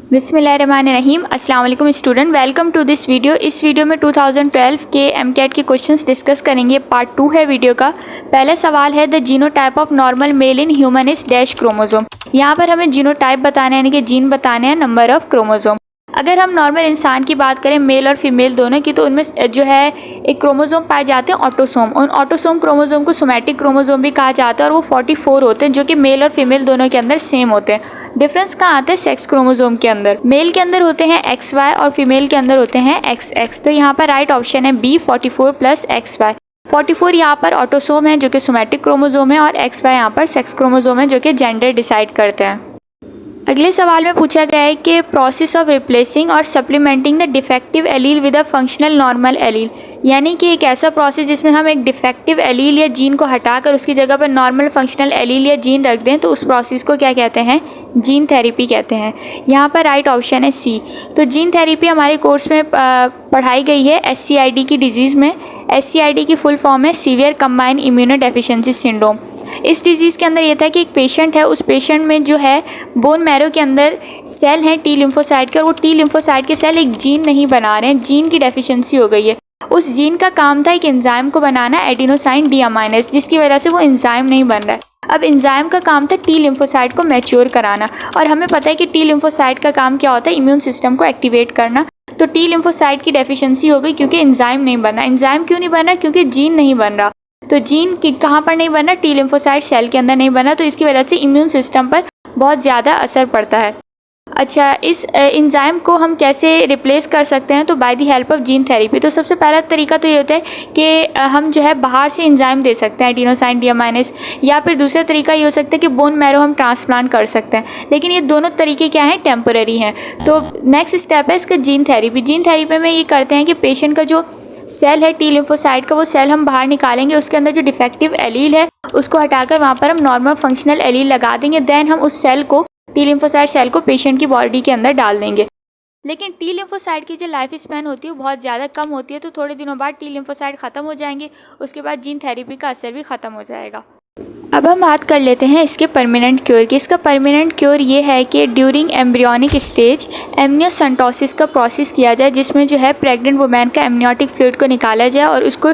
बिस्मिल्लाहिर्रहमानिर्रहीम। अस्सलाम वालेकुम student, welcome to this video. इस वीडियो में 2012 के एमकेट के क्वेश्चंस डिस्कस करेंगे। पार्ट 2 है वीडियो का। पहला सवाल है the genotype of normal male in human is dash chromosome. यहाँ पर हमें जीनोटाइप बताना है, यानी कि जीन बताने हैं, नंबर ऑफ क्रोमोसोम। अगर हम नॉर्मल इंसान की बात करें, मेल और फीमेल दोनों की, तो उनमें जो है एक क्रोमोसोम पाए जाते हैं ऑटोसोम। उन ऑटोसोम क्रोमोसोम को सोमैटिक क्रोमोसोम भी कहा जाता है और वो 44 होते हैं, जो कि मेल और फीमेल दोनों के अंदर सेम होते हैं। डिफरेंस कहाँ आता है? सेक्स क्रोमोसोम के अंदर। मेल के अंदर होते हैं XY और फीमेल के अंदर होते हैं XX। तो यहाँ पर राइट ऑप्शन है B, 44 प्लस XY। 44 यहाँ पर ऑटोसोम है जो कि सोमैटिक क्रोमोसोम है, और XY यहाँ पर सेक्स क्रोमोसोम है जो कि जेंडर डिसाइड करते हैं। अगले सवाल में पूछा गया है कि प्रोसेस ऑफ रिप्लेसिंग और supplementing the defective allele with a functional normal allele, यानी कि एक ऐसा प्रोसेस जिसमें हम एक डिफेक्टिव एलील या जीन को हटाकर उसकी जगह पर नॉर्मल फंक्शनल एलील या जीन रख दें, तो उस प्रोसेस को क्या कहते हैं? जीन थेरेपी कहते हैं। यहाँ पर राइट ऑप्शन है C। तो जीन थेरेपी हमारे कोर्स में पढ़ाई गई है SCID की डिजीज़ में। SCID की फुल फॉर्म है severe combine immuno deficiency syndrome. इस डिजीज़ के अंदर ये था कि एक पेशेंट है, उस पेशेंट में जो है बोन मैरो के अंदर सेल हैं T लिम्फोसाइट के, और वो T लिम्फोसाइट के सेल एक जीन नहीं बना रहे हैं, जीन की डेफिशिएंसी हो गई है। उस जीन का काम था एक एंजाइम को बनाना, एडिनोसाइन डीअमाइनेज, जिसकी वजह से वो एंजाइम नहीं बन रहा है। अब एंजाइम का काम था T लिम्फोसाइट को मैच्योर कराना, और हमें पता है कि T लिम्फोसाइट का काम क्या होता है? इम्यून सिस्टम को एक्टिवेट करना। तो T लिम्फोसाइट की डेफिशिएंसी हो गई क्योंकि एंजाइम नहीं बना। एंजाइम क्यों नहीं बन रहा? क्योंकि जीन नहीं बन रहा। तो जीन कहाँ पर नहीं बना? T लिम्फोसाइट सेल के अंदर नहीं बना, तो इसकी वजह से इम्यून सिस्टम पर बहुत ज़्यादा असर पड़ता है। अच्छा, इस एंजाइम को हम कैसे रिप्लेस कर सकते हैं? तो by the help of gene therapy. तो सबसे पहला तरीका तो ये होता है कि हम जो है बाहर से एंजाइम दे सकते हैं, एडिनोसाइन डीअमाइनेज, या फिर दूसरा तरीका ये हो सकता है कि बोन मैरो हम ट्रांसप्लांट कर सकते हैं। लेकिन ये दोनों तरीके क्या हैं? टेम्पररी हैं। तो नेक्स्ट स्टेप है इसका जीन थेरेपी। जीन थेरेपी में ये करते हैं कि पेशेंट का जो सेल है T लिम्फोसाइट का, वो सेल हम बाहर निकालेंगे, उसके अंदर जो डिफेक्टिव एलील है उसको हटाकर वहाँ पर हम नॉर्मल फंक्शनल एलील लगा देंगे। देन हम उस सेल को, T लिम्फोसाइट सेल को पेशेंट की बॉडी के अंदर डाल देंगे। लेकिन T लिम्फोसाइट की जो लाइफ स्पैन होती है वो बहुत ज़्यादा कम होती है, तो थोड़े दिनों बाद T लिम्फोसाइट ख़त्म हो जाएंगे, उसके बाद जीन थेरेपी का असर भी ख़त्म हो जाएगा। अब हम बात कर लेते हैं इसके परमानेंट क्योर की। इसका परमानेंट क्योर ये है कि ड्यूरिंग एम्ब्रियोनिक स्टेज एमनियोसेंटोसिस का प्रोसेस किया जाए, जिसमें जो है प्रेग्नेंट वुमेन का एमनियोटिक फ्लूइड को निकाला जाए और उसको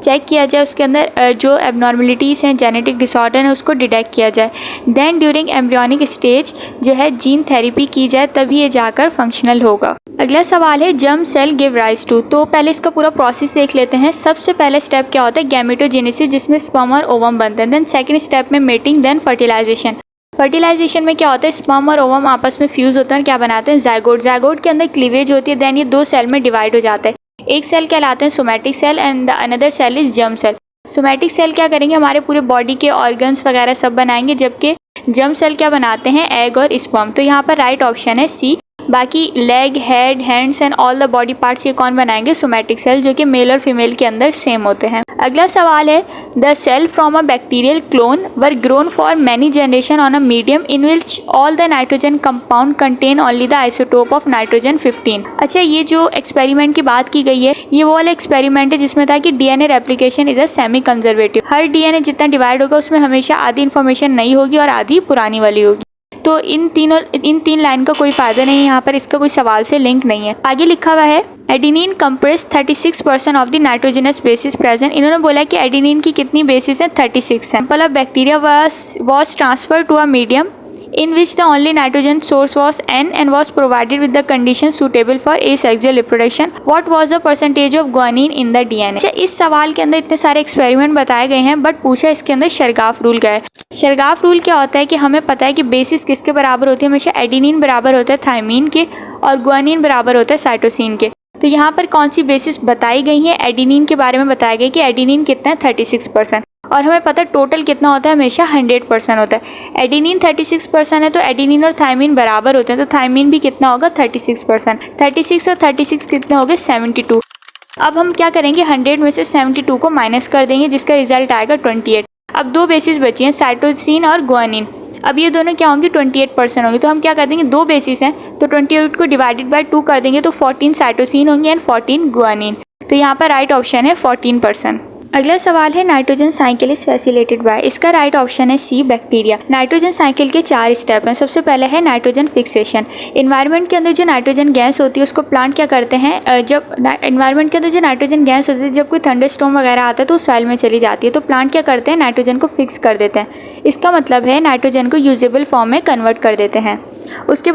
चेक किया जाए, उसके अंदर जो एबनॉर्मलिटीज़ हैं, जेनेटिक डिसऑर्डर है, उसको डिटेक्ट किया जाए। देन ड्यूरिंग एम्ब्रियोनिक स्टेज जो है जीन थेरेपी की जाए, तभी ये जाकर फंक्शनल होगा। अगला सवाल है germ cell give rise to. तो पहले इसका पूरा प्रोसेस देख लेते हैं। सबसे पहले स्टेप क्या होता है? गैमेटोजेनेसिस, जिसमें स्पर्म और ओवम बनते हैं। देन सेकंड स्टेप में मेटिंग, देन फर्टिलाइजेशन। फर्टिलाइजेशन में क्या होता है? स्पर्म और ओवम आपस में फ्यूज़ होते हैं, क्या बनाते हैं? जायगोट। जायगोट के अंदर क्लीवेज होती है। देन ये दो सेल में डिवाइड हो जाता है। एक सेल कहलाते हैं somatic cell and the another cell is germ cell. Somatic cell क्या करेंगे? हमारे पूरे बॉडी के ऑर्गन्स वगैरह सब बनाएंगे, जबकि जर्म सेल क्या बनाते हैं? एग और स्पर्म। तो यहाँ पर राइट ऑप्शन है C। बाकी leg, head, hands and all the body parts ये कौन बनाएंगे? सोमैटिक सेल, जो कि मेल और फीमेल के अंदर सेम होते हैं। अगला सवाल है the cell from a bacterial clone were grown for many generation on a medium in which all the nitrogen compound contain only the isotope of nitrogen 15। अच्छा, ये जो एक्सपेरिमेंट की बात की गई है, ये वो वाला एक्सपेरिमेंट है जिसमें था कि DNA replication is a semi conservative. Her DNA जितना डिवाइड होगा उसमें हमेशा आधी इन्फॉर्मेशन नई होगी और आधी पुरानी वाली होगी। तो इन तीन लाइन का कोई फायदा नहीं है, यहाँ पर इसका कोई सवाल से लिंक नहीं है। आगे लिखा हुआ है adenine compress 36% of the nitrogenous bases present. इन्होंने बोला कि एडेनिन की कितनी बेसिस है? 36 है। Sample of bacteria was transferred to a medium in which the only nitrogen source was N and was provided with the conditions suitable for asexual reproduction. What was the percentage of guanine in the DNA? अच्छा, इस सवाल के अंदर इतने सारे experiment बताए गए हैं, बट पूछा इसके अंदर शरगाफ रूल का है। शरगाफ रूल क्या होता है कि हमें पता है कि बेसिस किसके बराबर होती है? हमेशा एडेनिन बराबर होता है थायमीन के, और गुआनिन बराबर होता है साइटोसिन के। तो यहाँ पर कौन सी बेसिस बताई गई है? एडेनिन के बारे में बताया गया कि एडेनिन कितना है? 36%। और हमें पता है टोटल कितना होता है? हमेशा 100% होता है। एडेनिन 36% है, तो एडेनिन और थायमीन बराबर होते हैं, तो थायमीन भी कितना होगा? 36%। 36 और 36 कितने हो गए? 72। अब हम क्या करेंगे? 100 में से 72 को माइनस कर देंगे, जिसका रिजल्ट आएगा 28। अब दो बेसिस बची हैं, साइटोसिन और गुआनिन। अब ये दोनों क्या होंगी? 28% होंगे। तो हम क्या कर देंगे? दो बेसिस हैं, तो 28 को डिवाइडेड बाय 2 कर देंगे, तो 14 साइटोसिन होंगे एंड 14 गुआनिन। तो यहाँ पर राइट ऑप्शन है 14%। अगला सवाल है nitrogen cycle is facilitated bye. इसका राइट ऑप्शन है सी, बैक्टीरिया। नाइट्रोजन साइकिल के 4 स्टेप हैं। सबसे पहले है नाइट्रोजन फिक्सेशन। इन्वायरमेंट के अंदर जो नाइट्रोजन गैस होती है उसको प्लांट क्या करते हैं, जब इन्वायरमेंट के अंदर जो नाइट्रोजन गैस होती है जब कोई थंडरस्टॉर्म वगैरह आता है तो सॉइल में चली जाती है, तो प्लांट क्या करते हैं, नाइट्रोजन को फिक्स कर देते हैं। इसका मतलब है नाइट्रोजन को यूजेबल फॉर्म में कन्वर्ट कर देते हैं। उसके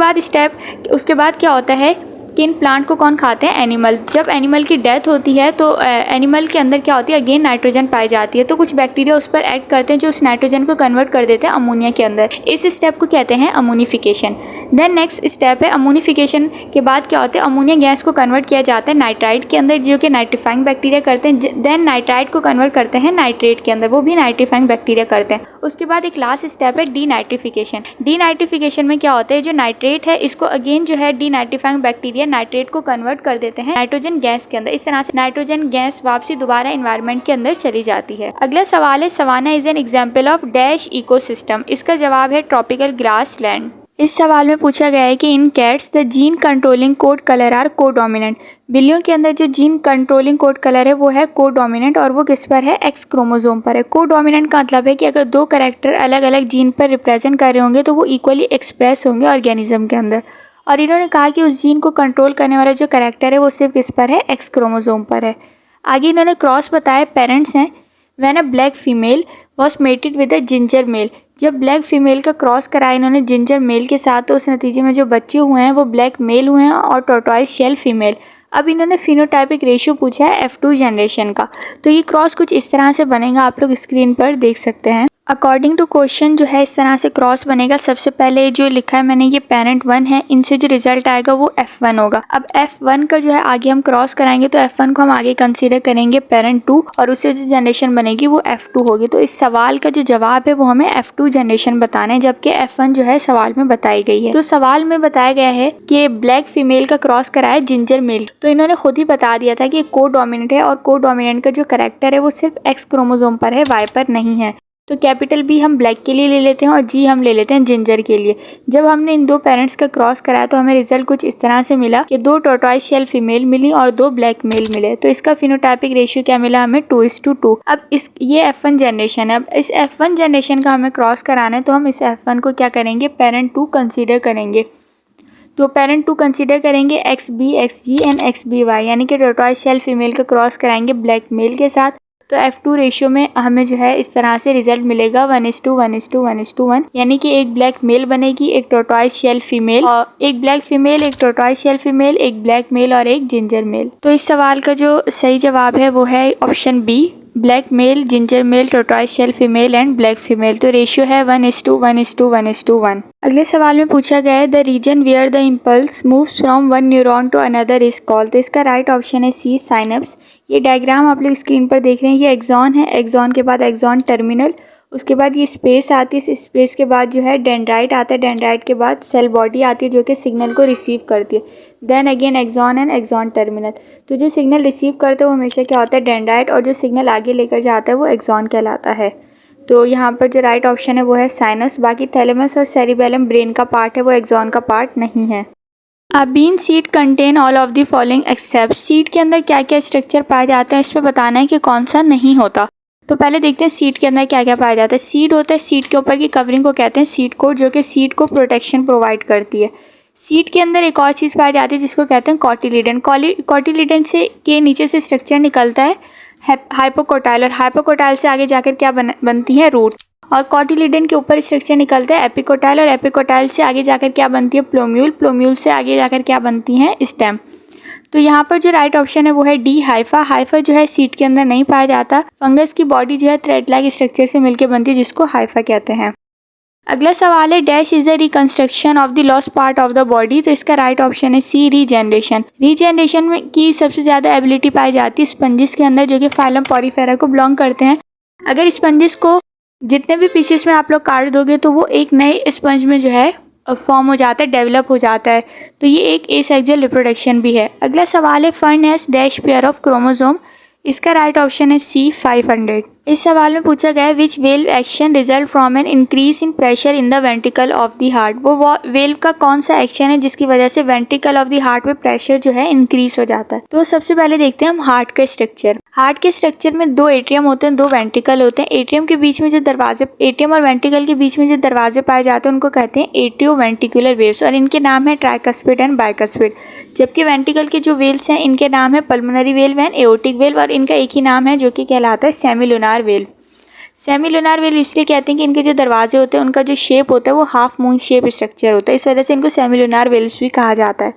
बाद क्या होता है कि इन प्लांट को कौन खाते हैं, एनिमल। जब एनिमल की डेथ होती है तो एनिमल के अंदर क्या होती है, अगेन नाइट्रोजन पाई जाती है, तो कुछ बैक्टीरिया उस पर एक्ट करते हैं जो उस नाइट्रोजन को कन्वर्ट कर देते हैं अमोनिया के अंदर। इस स्टेप को कहते हैं अमोनिफिकेशन। देन नेक्स्ट स्टेप है अमोनिफिकेशन के बाद क्या होता है, अमोनिया गैस को कन्वर्ट किया जाता है नाइट्राइट के अंदर जो कि नाइट्रीफाइंग बैक्टीरिया करते हैं। देन नाइट्राइट को कन्वर्ट करते हैं नाइट्रेट के अंदर, वो भी नाइट्रीफाइंग बैक्टीरिया करते हैं। उसके बाद एक लास्ट स्टेप है डीनाइट्रिफिकेशन। डीनाइट्रिफिकेशन में क्या होता है, जो नाइट्रेट है इसको अगेन जो है डीनाइट्रीफाइंग बैक्टीरिया नाइट्रेट को कन्वर्ट कर देते हैं नाइट्रोजन गैस के अंदर। इस तरह से नाइट्रोजन गैस वापसी दोबारा एनवायरनमेंट के अंदर चली जाती है। अगला सवाल है savanna is an example of dash ecosystem. इसका जवाब है ट्रॉपिकल ग्रास लैंड। इस सवाल में पूछा गया है कि in cats the gene controlling coat colour are codominant. बिल्लियों के अंदर जो जीन कंट्रोलिंग कोड कलर है वो है कोडोमिनेंट और वो किस पर है, एक्स क्रोमोसोम पर है। कोडोमिनेंट का मतलब है कि अगर दो कैरेक्टर अलग अलग जीन पर रिप्रेजेंट कर रहे होंगे तो वो इक्वली एक्सप्रेस होंगे ऑर्गेनिज्म के अंदर। और इन्होंने कहा कि उस जीन को कंट्रोल करने वाला जो कैरेक्टर है वो सिर्फ किस पर है, एक्स क्रोमोसोम पर है। आगे इन्होंने क्रॉस बताया, पेरेंट्स हैं। When a black female was mated with a ginger male. जब ब्लैक फीमेल का क्रॉस कराया इन्होंने जिंजर मेल के साथ तो उस नतीजे में जो बच्चे हुए हैं वो ब्लैक मेल हुए हैं और टॉर्टोइस शेल फीमेल। अब इन्होंने फिनोटाइपिक रेशियो पूछा है F2 जनरेशन का, तो ये क्रॉस कुछ इस तरह से बनेगा, आप लोग स्क्रीन पर देख सकते हैं। अकॉर्डिंग टू क्वेश्चन जो है इस तरह से क्रॉस बनेगा। सबसे पहले जो लिखा है मैंने ये पेरेंट 1 है, इनसे जो रिजल्ट आएगा वो F1 होगा। अब F1 का जो है आगे हम क्रॉस कराएंगे तो F1 को हम आगे कंसीडर करेंगे पेरेंट 2 और उससे जो जनरेशन बनेगी वो F2 होगी। तो इस सवाल का जो जवाब है वो हमें F2 जनरेशन बताना है, जबकि F1 जो है सवाल में बताई गई है। तो सवाल में बताया गया है कि ब्लैक फीमेल का क्रॉस कराया जिंजर मेल, तो इन्होंने खुद ही बता दिया था कि को डोमिनेंट है और को डोमिनेंट का जो कैरेक्टर है वो सिर्फ एक्स क्रोमोसोम पर है, वाई पर नहीं है। तो कैपिटल बी हम ब्लैक के लिए ले लेते हैं और जी हम ले लेते हैं जिंजर के लिए। जब हमने इन दो पेरेंट्स का क्रॉस कराया तो हमें रिजल्ट कुछ इस तरह से मिला कि 2 टॉर्टोइस शेल फीमेल मिली और 2 ब्लैक मेल मिले। तो इसका फिनोटाइपिक रेशियो क्या मिला हमें, 2:2। अब ये F1 जनरेशन है। अब इस F1 जनरेशन का हमें क्रॉस कराना है तो हम इस F1 को क्या करेंगे, पेरेंट 2 कंसीडर करेंगे। तो पेरेंट 2 कंसीडर करेंगे XB XG एंड XBY, यानी कि टॉर्टोइस शेल फीमेल का क्रॉस कराएंगे ब्लैक मेल के साथ। तो F2 रेशियो में हमें जो है इस तरह से रिजल्ट मिलेगा 1:1:1:1, यानी कि एक ब्लैक मेल बनेगी, एक टॉर्टोइस शेल फीमेल, और एक ब्लैक फीमेल, एक टॉर्टोइस शेल फीमेल, एक ब्लैक मेल और एक जिंजर मेल। तो इस सवाल का जो सही जवाब है वो है option B, black male, ginger male, tortoise shell female and black female. तो रेशियो है 1:1:1:1। अगले सवाल में पूछा गया है the region where the impulse moves from one neuron to another is called. तो इसका राइट ऑप्शन है सी, साइनेप्स। ये डायग्राम आप लोग स्क्रीन पर देख रहे हैं, ये एक्सॉन है, एक्सॉन के बाद एक्सॉन टर्मिनल, उसके बाद ये स्पेस आती है, इस स्पेस के बाद जो है डेंड्राइट आता है, डेंड्राइट के बाद सेल बॉडी आती है जो कि सिग्नल को रिसीव करती है। Then again axon and axon terminal. तो जो सिग्नल रिसीव करते हैं वो हमेशा क्या होता है, डेंड्राइट, और जो सिग्नल आगे लेकर जाता है वो एक्सॉन कहलाता है। तो यहाँ पर जो राइट ऑप्शन है वो है साइनस। बाकी थैलेमस और सेरिबेलम ब्रेन का पार्ट है, वो एक्सॉन का पार्ट नहीं है। A bean seed contain all of the following except. Seed के अंदर क्या क्या स्ट्रक्चर पाए जाते हैं इस पर बताना है कि कौन सा नहीं होता। तो पहले देखते हैं सीड के अंदर क्या क्या पाया जाता है। सीड होता है, सीड के ऊपर की कवरिंग को कहते हैं सीड कोट, जो कि सीड को प्रोटेक्शन प्रोवाइड करती है। सीड के अंदर एक और चीज़ पाई जाती है जिसको कहते हैं कॉटिलिडन। कॉटिलिडन से के नीचे से स्ट्रक्चर निकलता है हाइपोकोटाइल, और हाइपोकोटाइल से आगे जाकर क्या बनती है, रूट। और कॉटिलिडन के ऊपर स्ट्रक्चर निकलता है एपिकोटाइल, और एपिकोटाइल से आगे जाकर क्या बनती है, प्लोम्यूल। प्लोम्यूल से आगे जाकर क्या बनती है, स्टेम। तो यहाँ पर जो राइट ऑप्शन है वो है डी, हाइफा। हाइफा जो है सीड के अंदर नहीं पाया जाता। फंगस की बॉडी जो है थ्रेड लाइक स्ट्रक्चर से मिलकर बनती है जिसको हाइफा कहते हैं। अगला सवाल है dash is a reconstruction of the lost part of the body. तो इसका राइट ऑप्शन है सी, रीजनरेशन। रीजनरेशन में की सबसे ज़्यादा एबिलिटी पाई जाती है स्पंजिस के अंदर, जो कि फाइलम पॉरीफेरा को बिलोंग करते हैं। अगर स्पंजिस को जितने भी पीसेस में आप लोग काट दोगे तो वो एक नए स्पंज में जो है फॉर्म हो जाता है, डेवलप हो जाता है। तो ये एक एसेक्सुअल रिप्रोडक्शन भी है। अगला सवाल है fern has dash pair of chromosome. इसका राइट ऑप्शन है सी, 500। इस सवाल में पूछा गया है which valve action result from an increase in pressure in the ventricle of the heart. वो वेल्व का कौन सा एक्शन है जिसकी वजह से वेंट्रिकल ऑफ द हार्ट में प्रेशर जो है इंक्रीज हो जाता है। तो सबसे पहले देखते हैं हम हार्ट का स्ट्रक्चर। हार्ट के स्ट्रक्चर में दो एट्रियम होते हैं, दो वेंट्रिकल होते हैं। एट्रियम के बीच में जो दरवाजे, एट्रियम और वेंट्रिकल के बीच में जो दरवाजे पाए जाते हैं उनको कहते हैं एट्रियो वेंट्रिकुलर वेव्स और इनके नाम है ट्राइकस्पिड एंड बाइकस्पिड। जबकि वेंट्रिकल के जो वेल्व्स हैं इनके नाम है pulmonary valve and aortic valve और इनका एक ही नाम है जो कि कहलाता है सेमिलुनार वेल्व। सेमिलुनार वेल्व इसलिए कहते हैं कि इनके जो दरवाजे होते हैं उनका जो शेप होता है वो हाफ मून शेप स्ट्रक्चर होता है, इस वजह से इनको सेमिलुनार वेल्व्स भी कहा जाता है।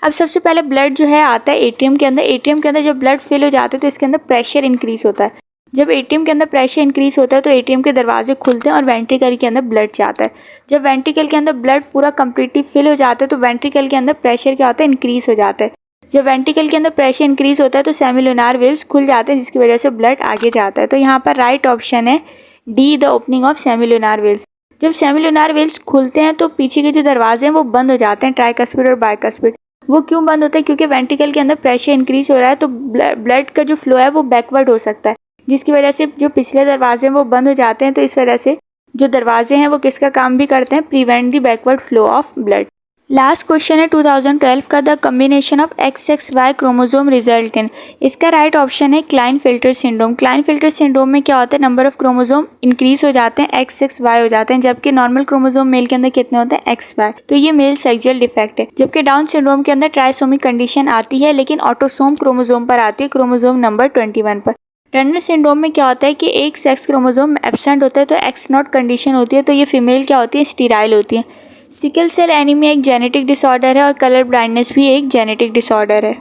अब सबसे पहले ब्लड जो है आता है एट्रियम के अंदर। एट्रियम के अंदर जब ब्लड फिल हो जाता है तो इसके अंदर प्रेशर इंक्रीज होता है। जब एट्रियम के अंदर प्रेशर इंक्रीज होता है तो एट्रियम के दरवाजे खुलते हैं और वेंट्रिकल के अंदर ब्लड जाता है। जब वेंट्रिकल के अंदर ब्लड पूरा कंप्लीटली फिल हो जाता है तो वेंट्रिकल के अंदर प्रेशर क्या होता है, इंक्रीज हो जाता है। जब वेंट्रिकल के अंदर प्रेशर इंक्रीज होता है तो सेमिलुनार वेव्स खुल जाते हैं जिसकी वजह से ब्लड आगे जाता है। तो यहाँ पर राइट ऑप्शन है D, the opening of semilunar valves. जब सेमिलुनार वेव्स खुलते हैं तो पीछे के जो दरवाजे हैं वो बंद हो जाते हैं, ट्राइकस्पिड और बाइकस्पिड। वो क्यों बंद होता है? क्योंकि वेंट्रिकल के अंदर प्रेशर इंक्रीज हो रहा है तो ब्लड का जो फ्लो है वो बैकवर्ड हो सकता है, जिसकी वजह से जो पिछले दरवाजे हैं वो बंद हो जाते हैं। तो इस वजह से जो दरवाजे हैं वो किसका काम भी करते हैं, prevent the backward flow of blood. Last question है 2012 का, the combination of XXY chromosome result in. इसका राइट ऑप्शन है क्लाइनफिल्टर सिंड्रोम। क्लाइनफिल्टर सिंड्रोम में क्या होता है, नंबर ऑफ क्रोमोसोम इंक्रीज हो जाते हैं, XXY हो जाते हैं, जबकि नॉर्मल क्रोमोसोम मेल के अंदर कितने होते हैं, XY। तो ये मेल सेक्सुअल डिफेक्ट है। जबकि डाउन सिंड्रोम के अंदर ट्राइसोमिक कंडीशन आती है लेकिन ऑटोसोम क्रोमोसोम पर आती है, क्रोमोसोम नंबर 21 पर। टर्नर सिंड्रोम में क्या होता है कि एक सेक्स क्रोमोसोम एब्सेंट होता है तो X0 कंडीशन होती है, तो ये फीमेल क्या होती है, स्टीराइल होती है। सिकल सेल एनीमिया एक जेनेटिक डिसऑर्डर है और कलर ब्लाइंडनेस भी एक जेनेटिक डिसऑर्डर है।